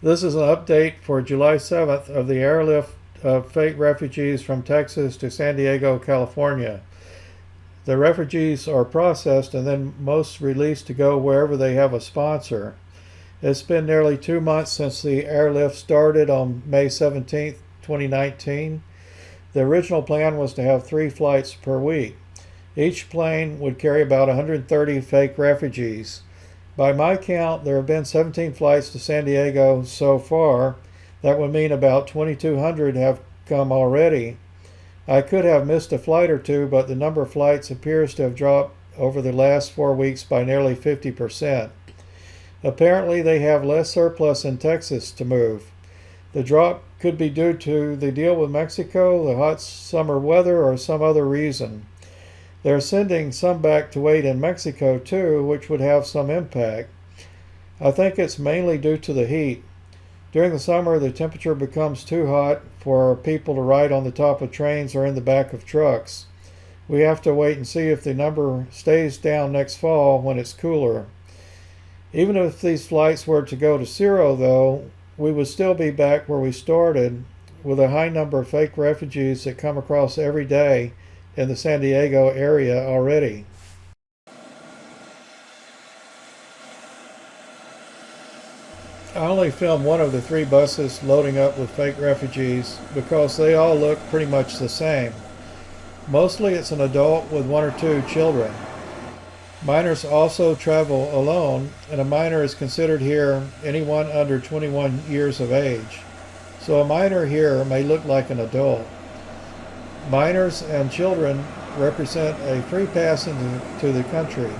This is an update for July 7th of the airlift of fake refugees from Texas to San Diego, California. The refugees are processed and then most released to go wherever they have a sponsor. It's been nearly 2 months since the airlift started on May 17, 2019. The original plan was to have 3 flights per week. Each plane would carry about 130 fake refugees. By my count, there have been 17 flights to San Diego so far. That would mean about 2,200 have come already. I could have missed a flight or two, but the number of flights appears to have dropped over the last 4 weeks by nearly 50%. Apparently, they have less surplus in Texas to move. The drop could be due to the deal with Mexico, the hot summer weather, or some other reason. They're sending some back to wait in Mexico too, which would have some impact. I think it's mainly due to the heat. During the summer, the temperature becomes too hot for people to ride on the top of trains or in the back of trucks. We have to wait and see if the number stays down next fall when it's cooler. Even if these flights were to go to zero, though, we would still be back where we started with a high number of fake refugees that come across every day in the San Diego area already. I only filmed one of the 3 buses loading up with fake refugees because they all look pretty much the same. Mostly it's an adult with 1 or 2 children. Minors also travel alone, and a minor is considered here anyone under 21 years of age. So a minor here may look like an adult. Minors and children represent a free pass into the country.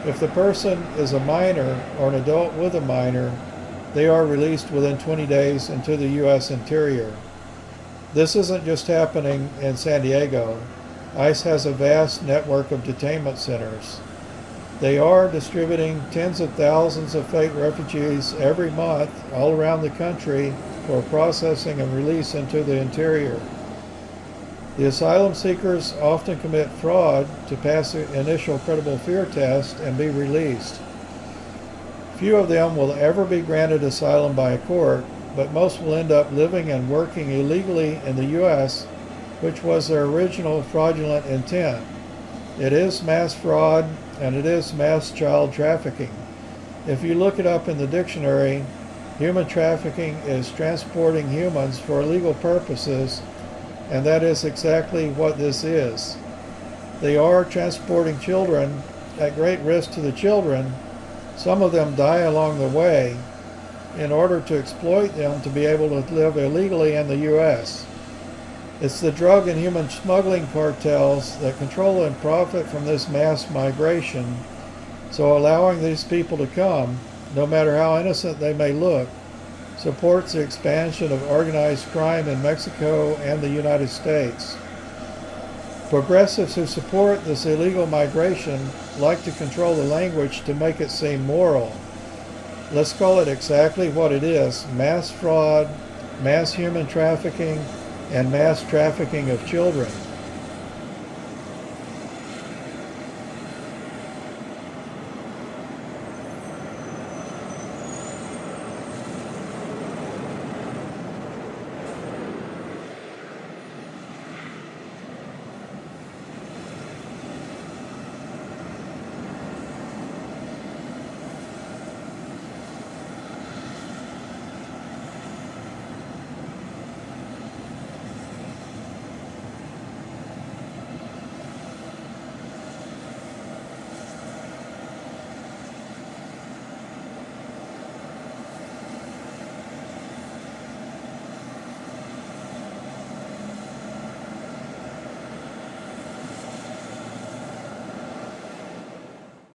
If the person is a minor or an adult with a minor, they are released within 20 days into the U.S. interior. This isn't just happening in San Diego. ICE has a vast network of detainment centers. They are distributing tens of thousands of fake refugees every month all around the country for processing and release into the interior. The asylum seekers often commit fraud to pass the initial credible fear test and be released. Few of them will ever be granted asylum by a court, but most will end up living and working illegally in the U.S., which was their original fraudulent intent. It is mass fraud and it is mass child trafficking. If you look it up in the dictionary, human trafficking is transporting humans for illegal purposes, and that is exactly what this is. They are transporting children at great risk to the children. Some of them die along the way in order to exploit them to be able to live illegally in the U.S. It's the drug and human smuggling cartels that control and profit from this mass migration, so allowing these people to come, no matter how innocent they may look, supports the expansion of organized crime in Mexico and the United States. Progressives who support this illegal migration like to control the language to make it seem moral. Let's call it exactly what it is: mass fraud, mass human trafficking, and mass trafficking of children.